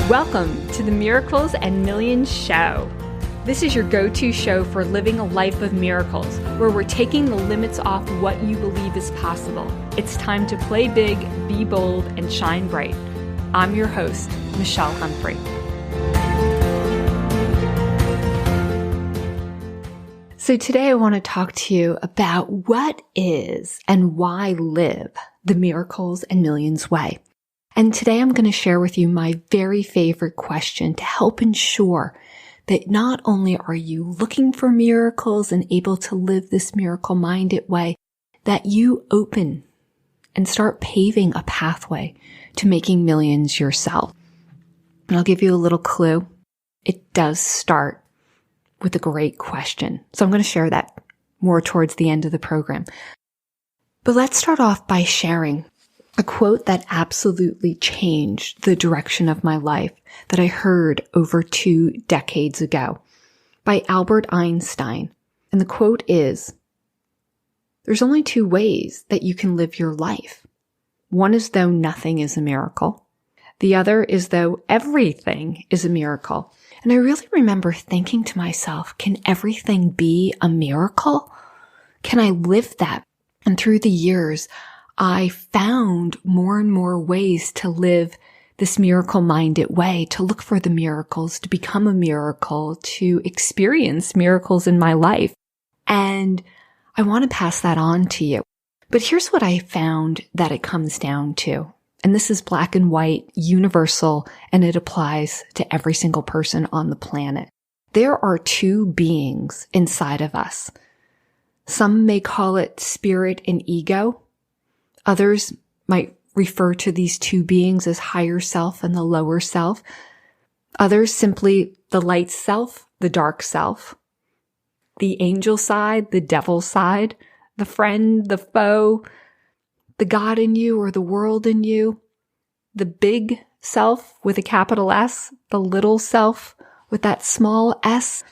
Welcome to the Miracles and Millions Show. This is your go-to show for living a life of miracles, where we're taking the limits off what you believe is possible. It's time to play big, be bold, and shine bright. I'm your host, Michelle Humphrey. So today I want to talk to you about what is and why live the Miracles and Millions way. And today I'm going to share with you my very favorite question to help ensure that not only are you looking for miracles and able to live this miracle-minded way, that you open and start paving a pathway to making millions yourself. And I'll give you a little clue. It does start with a great question. So I'm going to share that more towards the end of the program. But let's start off by sharing a quote that absolutely changed the direction of my life that I heard over 2 decades ago by Albert Einstein. And the quote is, "There's only 2 ways that you can live your life. One is though nothing is a miracle. The other is though everything is a miracle." And I really remember thinking to myself, can everything be a miracle? Can I live that? And through the years, I found more and more ways to live this miracle-minded way, to look for the miracles, to become a miracle, to experience miracles in my life. And I want to pass that on to you. But here's what I found that it comes down to. And this is black and white, universal, and it applies to every single person on the planet. There are 2 beings inside of us. Some may call it spirit and ego. Others might refer to these 2 beings as higher self and the lower self. Others simply the light self, the dark self, the angel side, the devil side, the friend, the foe, the God in you or the world in you, the big self with a capital S, the little self with that small s,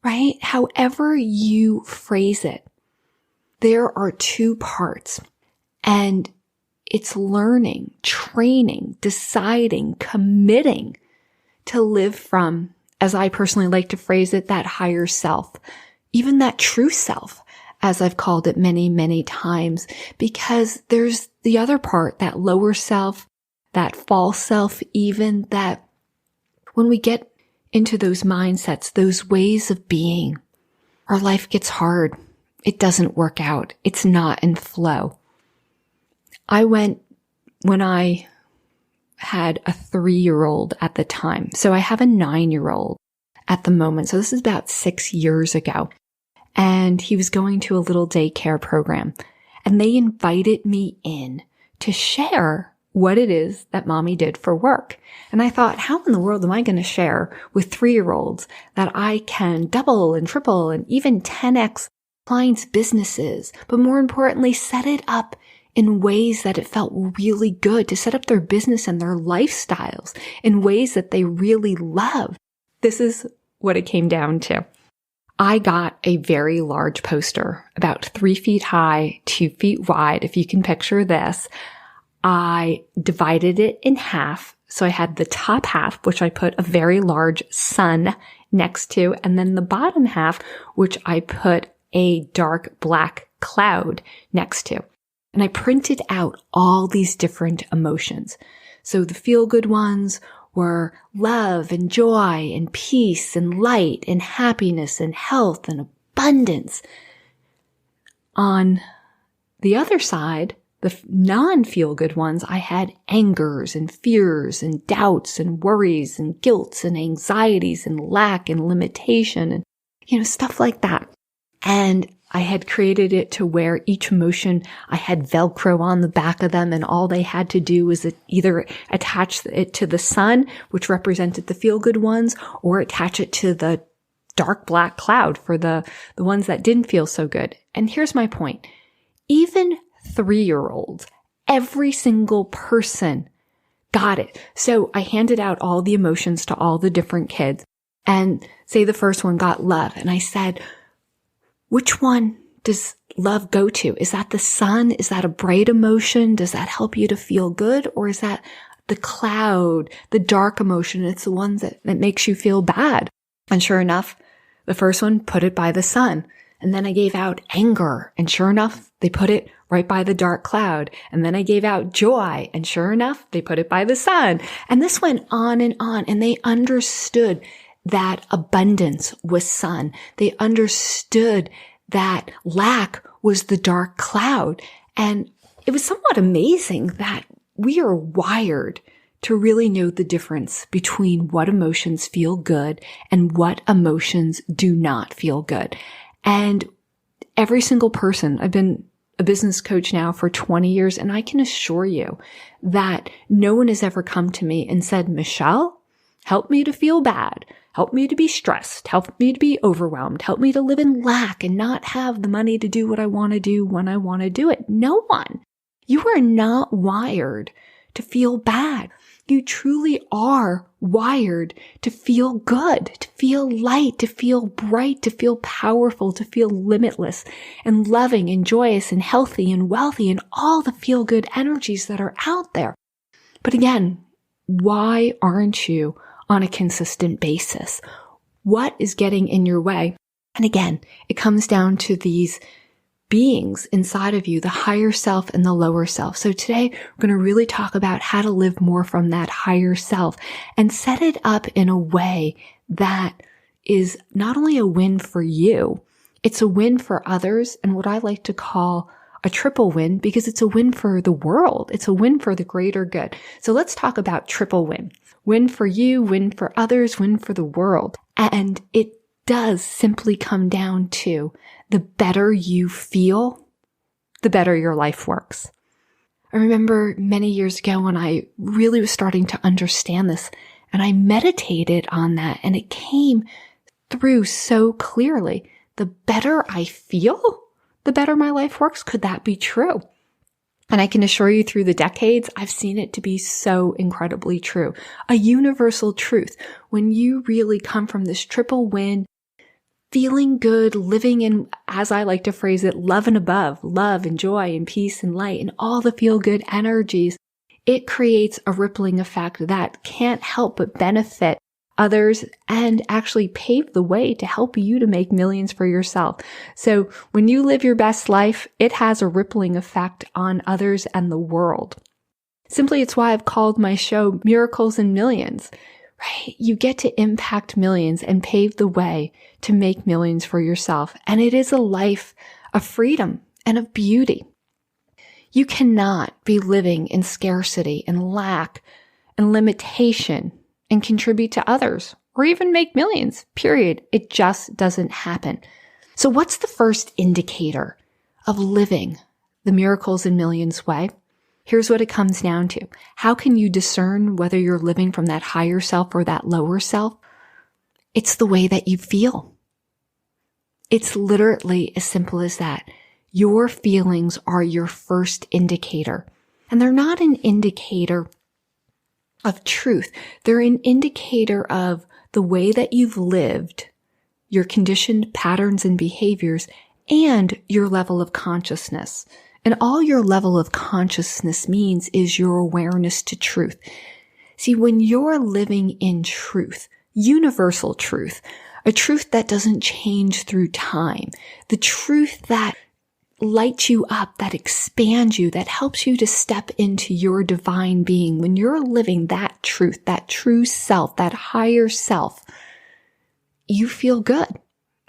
right? However you phrase it, there are 2 parts. And it's learning, training, deciding, committing to live from, as I personally like to phrase it, that higher self, even that true self, as I've called it many, many times, because there's the other part, that lower self, that false self, even that when we get into those mindsets, those ways of being, our life gets hard. It doesn't work out. It's not in flow. I went when I had a 3-year-old at the time. So I have a 9-year-old at the moment. So this is about 6 years ago. And he was going to a little daycare program. And they invited me in to share what it is that mommy did for work. And I thought, how in the world am I going to share with 3-year-olds that I can double and triple and even 10x clients' businesses, but more importantly, set it up in ways that it felt really good, to set up their business and their lifestyles in ways that they really love. This is what it came down to. I got a very large poster, about 3 feet high, 2 feet wide. If you can picture this, I divided it in half. So I had the top half, which I put a very large sun next to, and then the bottom half, which I put a dark black cloud next to. And I printed out all these different emotions. So the feel-good ones were love and joy and peace and light and happiness and health and abundance. On the other side, the non-feel-good ones, I had angers and fears and doubts and worries and guilts and anxieties and lack and limitation and, stuff like that. And I had created it to where each emotion, I had Velcro on the back of them, and all they had to do was either attach it to the sun, which represented the feel-good ones, or attach it to the dark black cloud for the ones that didn't feel so good. And here's my point. Even 3-year-olds, every single person got it. So I handed out all the emotions to all the different kids, and say the first one got love. And I said, which one does love go to? Is that the sun? Is that a bright emotion? Does that help you to feel good? Or is that the cloud, the dark emotion. It's the ones that makes you feel bad. And sure enough, the first one, put it by the sun. And then I gave out anger. And sure enough, they put it right by the dark cloud. And then I gave out joy. And sure enough, they put it by the sun. And this went on. And they understood that abundance was sun. They understood that lack was the dark cloud. And it was somewhat amazing that we are wired to really know the difference between what emotions feel good and what emotions do not feel good. And every single person, I've been a business coach now for 20 years, and I can assure you that no one has ever come to me and said, Michelle, help me to feel bad. Help me to be stressed. Help me to be overwhelmed. Help me to live in lack and not have the money to do what I want to do when I want to do it. No one. You are not wired to feel bad. You truly are wired to feel good, to feel light, to feel bright, to feel powerful, to feel limitless and loving and joyous and healthy and wealthy and all the feel good energies that are out there. But again, why aren't you on a consistent basis? What is getting in your way? And again, it comes down to these beings inside of you, the higher self and the lower self. So today we're going to really talk about how to live more from that higher self and set it up in a way that is not only a win for you, it's a win for others, and what I like to call a triple win, because it's a win for the world. It's a win for the greater good. So let's talk about triple win. Win for you, win for others, win for the world. And it does simply come down to the better you feel, the better your life works. I remember many years ago when I really was starting to understand this, and I meditated on that, and it came through so clearly. The better I feel, the better my life works. Could that be true? And I can assure you through the decades, I've seen it to be so incredibly true. A universal truth. When you really come from this triple win, feeling good, living in, as I like to phrase it, love and above, love and joy and peace and light and all the feel good energies, it creates a rippling effect that can't help but benefit others and actually pave the way to help you to make millions for yourself. So when you live your best life, it has a rippling effect on others and the world. Simply, it's why I've called my show Miracles and Millions, right? You get to impact millions and pave the way to make millions for yourself. And it is a life of freedom and of beauty. You cannot be living in scarcity and lack and limitation and contribute to others or even make millions, period. It just doesn't happen. So what's the first indicator of living the Miracles and Millions way? Here's what it comes down to. How can you discern whether you're living from that higher self or that lower self? It's the way that you feel. It's literally as simple as that. Your feelings are your first indicator. And they're not an indicator of truth. They're an indicator of the way that you've lived, your conditioned patterns and behaviors, and your level of consciousness. And all your level of consciousness means is your awareness to truth. See, when you're living in truth, universal truth, a truth that doesn't change through time, the truth that lights you up, that expands you, that helps you to step into your divine being, when you're living that truth, that true self, that higher self, you feel good.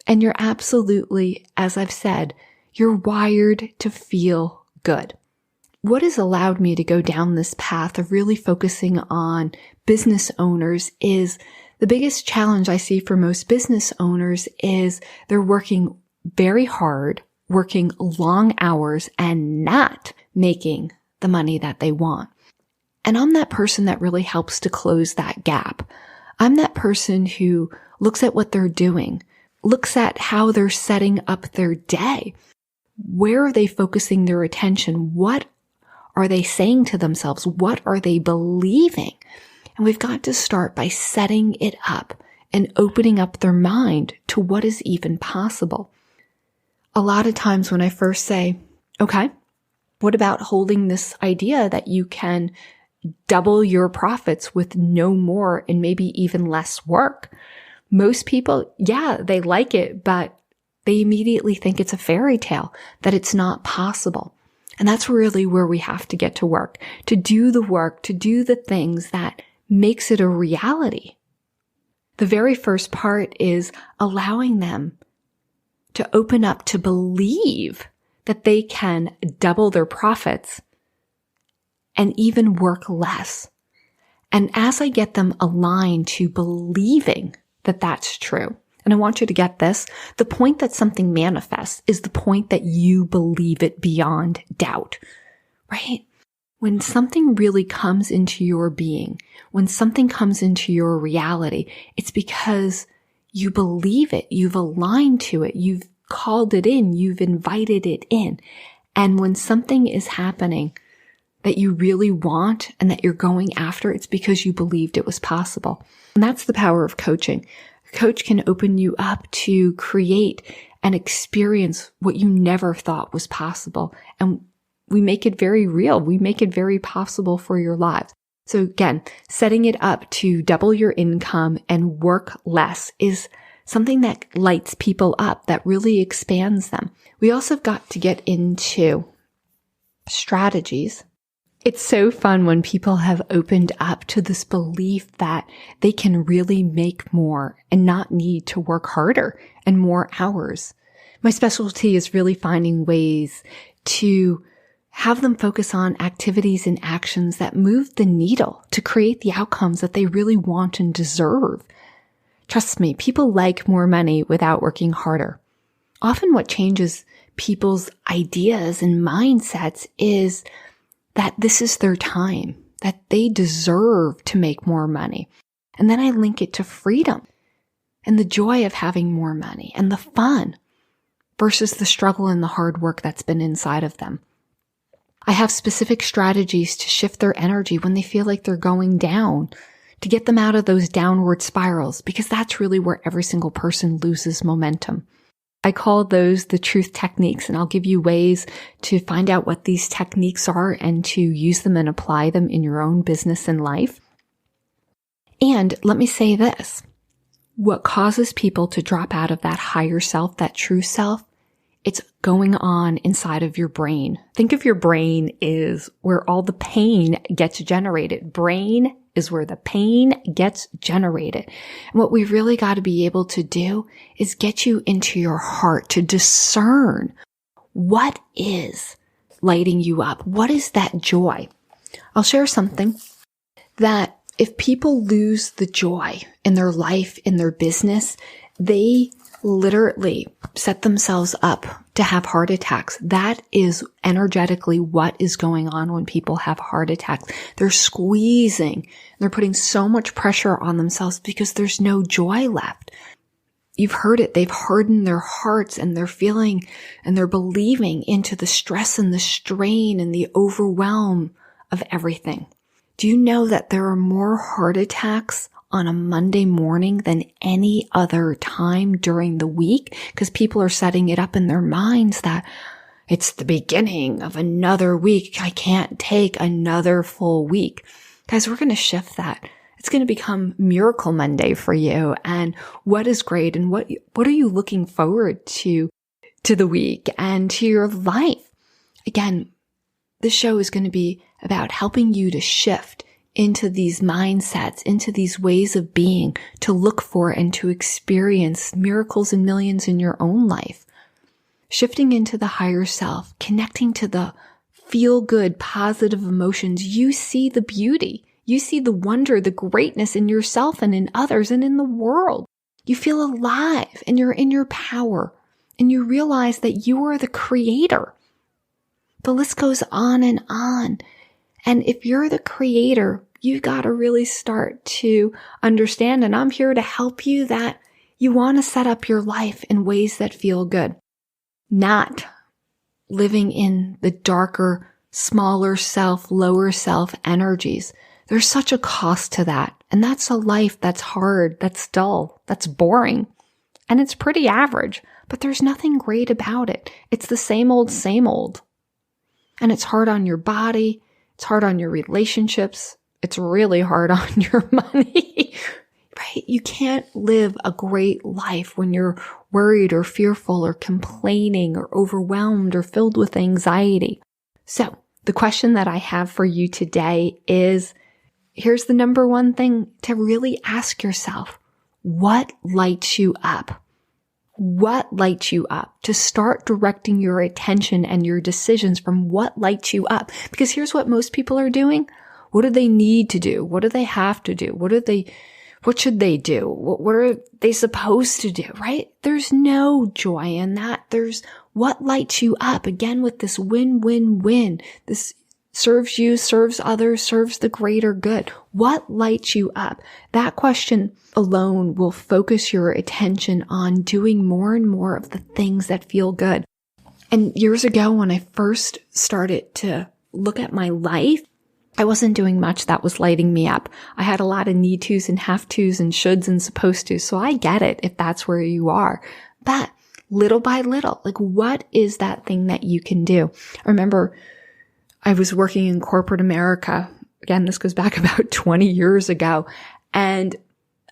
And you're absolutely, as I've said, you're wired to feel good. What has allowed me to go down this path of really focusing on business owners is the biggest challenge I see for most business owners is they're working very hard, working long hours and not making the money that they want. And I'm that person that really helps to close that gap. I'm that person who looks at what they're doing, looks at how they're setting up their day. Where are they focusing their attention? What are they saying to themselves? What are they believing? And we've got to start by setting it up and opening up their mind to what is even possible. A lot of times when I first say, okay, what about holding this idea that you can double your profits with no more and maybe even less work. Most people, yeah, they like it, but they immediately think it's a fairy tale, that it's not possible. And that's really where we have to get to work, to do the work, to do the things that makes it a reality. The very first part is allowing them to open up to believe that they can double their profits and even work less. And as I get them aligned to believing that that's true, and I want you to get this, the point that something manifests is the point that you believe it beyond doubt, right? When something really comes into your being, when something comes into your reality, it's because you believe it, you've aligned to it, you've called it in, you've invited it in. And when something is happening that you really want and that you're going after, it's because you believed it was possible. And that's the power of coaching. A coach can open you up to create and experience what you never thought was possible. And we make it very real. We make it very possible for your lives. So again, setting it up to double your income and work less is something that lights people up, that really expands them. We also have got to get into strategies. It's so fun when people have opened up to this belief that they can really make more and not need to work harder and more hours. My specialty is really finding ways to have them focus on activities and actions that move the needle to create the outcomes that they really want and deserve. Trust me, people like more money without working harder. Often what changes people's ideas and mindsets is that this is their time, that they deserve to make more money. And then I link it to freedom and the joy of having more money and the fun versus the struggle and the hard work that's been inside of them. I have specific strategies to shift their energy when they feel like they're going down, to get them out of those downward spirals, because that's really where every single person loses momentum. I call those the truth techniques, and I'll give you ways to find out what these techniques are and to use them and apply them in your own business and life. And let me say this, what causes people to drop out of that higher self, that true self, it's going on inside of your brain. Think of your brain is where all the pain gets generated. Brain is where the pain gets generated. And what we really got to be able to do is get you into your heart to discern what is lighting you up. What is that joy? I'll share something that if people lose the joy in their life, in their business, they literally set themselves up to have heart attacks. That is energetically what is going on when people have heart attacks. They're squeezing. They're putting so much pressure on themselves because there's no joy left. You've heard it. They've hardened their hearts and they're feeling and they're believing into the stress and the strain and the overwhelm of everything. Do you know that there are more heart attacks on a Monday morning than any other time during the week? Because people are setting it up in their minds that it's the beginning of another week. I can't take another full week. Guys, we're going to shift that. It's going to become Miracle Monday for you. And what is great and what are you looking forward to the week and to your life? Again, this show is going to be about helping you to shift into these mindsets, into these ways of being, to look for and to experience miracles and millions in your own life. Shifting into the higher self, connecting to the feel-good, positive emotions. You see the beauty. You see the wonder, the greatness in yourself and in others and in the world. You feel alive and you're in your power and you realize that you are the creator. The list goes on and on. And if you're the creator, you got to really start to understand, and I'm here to help you, that you want to set up your life in ways that feel good, not living in the darker, smaller self, lower self energies. There's such a cost to that. And that's a life that's hard, that's dull, that's boring, and it's pretty average, but there's nothing great about it. It's the same old, same old. And it's hard on your body. It's hard on your relationships. It's really hard on your money, right? You can't live a great life when you're worried or fearful or complaining or overwhelmed or filled with anxiety. So the question that I have for you today is, here's the number one thing to really ask yourself. What lights you up? What lights you up? To start directing your attention and your decisions from what lights you up. Because here's what most people are doing. What do they need to do? What do they have to do? What should they do? What are they supposed to do, right? There's no joy in that. There's what lights you up. Again, with this win-win-win. This serves you, serves others, serves the greater good. What lights you up? That question alone will focus your attention on doing more and more of the things that feel good. And years ago, when I first started to look at my life, I wasn't doing much that was lighting me up. I had a lot of need tos and have tos and shoulds and supposed to. So I get it if that's where you are. But little by little, like what is that thing that you can do? I remember I was working in corporate America. Again, this goes back about 20 years ago. And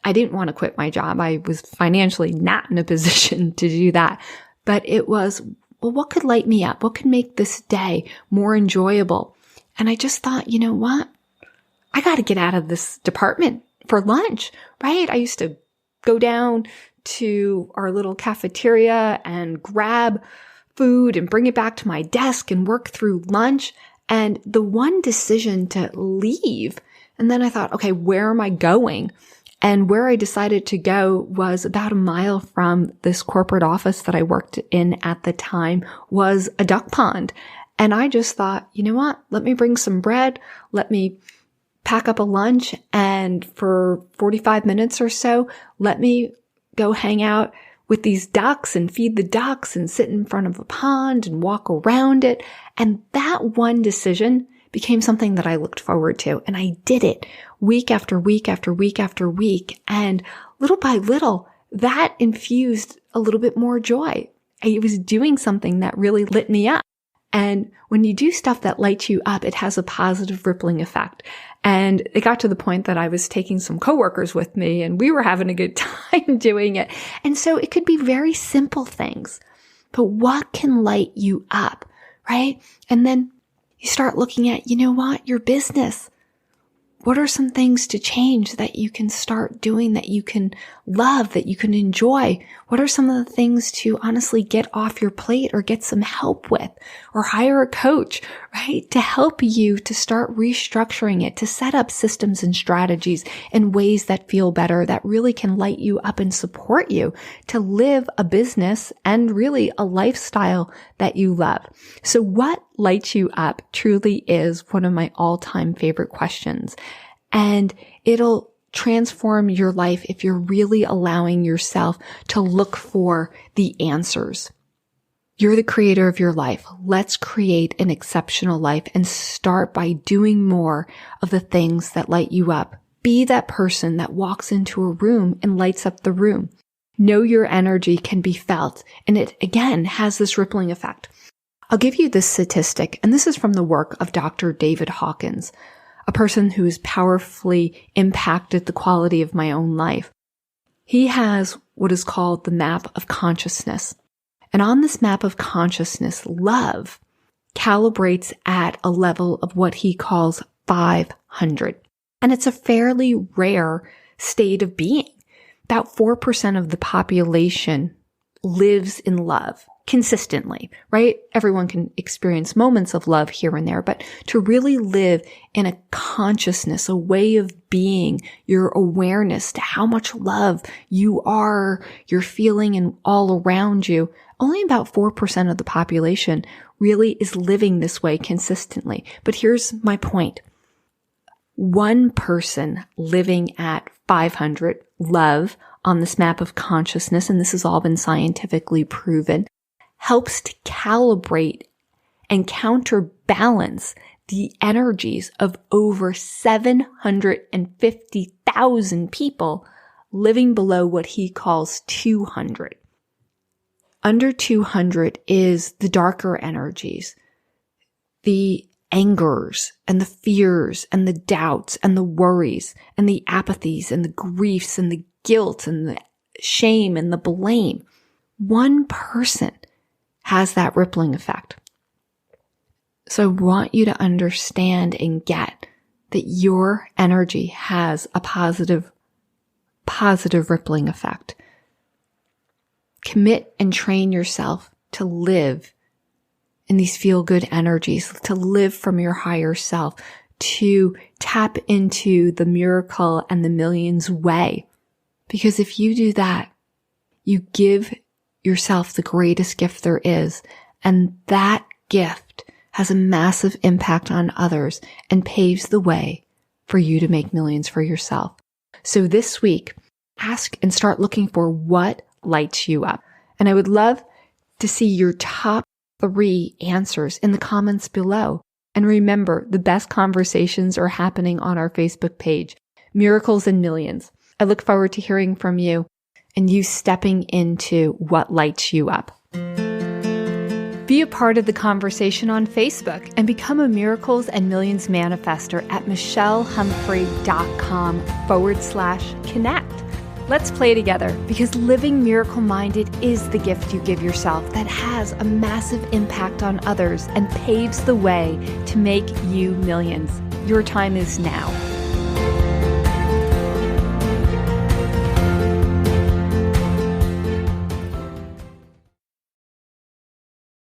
I didn't want to quit my job. I was financially not in a position to do that. But it was, well, what could light me up? What could make this day more enjoyable? And I just thought, you know what? I got to get out of this department for lunch, right? I used to go down to our little cafeteria and grab food and bring it back to my desk and work through lunch. And the one decision to leave, and then I thought, okay, where am I going? And where I decided to go was about a mile from this corporate office that I worked in at the time was a duck pond. And I just thought, you know what? Let me bring some bread. Let me pack up a lunch. And for 45 minutes or so, let me go hang out with these ducks and feed the ducks and sit in front of a pond and walk around it. And that one decision became something that I looked forward to. And I did it week after week after week after week. And little by little, that infused a little bit more joy. I was doing something that really lit me up. And when you do stuff that lights you up, it has a positive rippling effect. And it got to the point that I was taking some coworkers with me and we were having a good time doing it. And so it could be very simple things, but what can light you up, right? And then you start looking at, you know what, your business. What are some things to change that you can start doing, that you can love, that you can enjoy? What are some of the things to honestly get off your plate or get some help with, or hire a coach, right? To help you to start restructuring it, to set up systems and strategies in ways that feel better, that really can light you up and support you to live a business and really a lifestyle that you love. So what lights you up truly is one of my all-time favorite questions. And it'll transform your life if you're really allowing yourself to look for the answers. You're the creator of your life. Let's create an exceptional life and start by doing more of the things that light you up. Be that person that walks into a room and lights up the room. Know your energy can be felt, and it again has this rippling effect. I'll give you this statistic, and this is from the work of Dr. David Hawkins, a person who has powerfully impacted the quality of my own life. He has what is called the map of consciousness. And on this map of consciousness, love calibrates at a level of what he calls 500. And it's a fairly rare state of being. About 4% of the population lives in love consistently, right? Everyone can experience moments of love here and there, but to really live in a consciousness, a way of being, your awareness to how much love you are, you're feeling and all around you, only about 4% of the population really is living this way consistently. But here's my point. One person living at 500 love on this map of consciousness, and this has all been scientifically proven, helps to calibrate and counterbalance the energies of over 750,000 people living below what he calls 200. Under 200 is the darker energies, the angers and the fears and the doubts and the worries and the apathies and the griefs and the guilt and the shame and the blame. One person has that rippling effect. So I want you to understand and get that your energy has a positive rippling effect. Commit and train yourself to live in these feel-good energies, to live from your higher self, to tap into the miracle and the millions way. Because if you do that, you give yourself the greatest gift there is, and that gift has a massive impact on others and paves the way for you to make millions for yourself. So this week, ask and start looking for what lights you up. And I would love to see your top 3 answers in the comments below. And remember, the best conversations are happening on our Facebook page, Miracles and Millions. I look forward to hearing from you and you stepping into what lights you up. Be a part of the conversation on Facebook and become a Miracles and Millions manifester at michellehumphrey.com/connect. Let's play together, because living miracle-minded is the gift you give yourself that has a massive impact on others and paves the way to make you millions. Your time is now.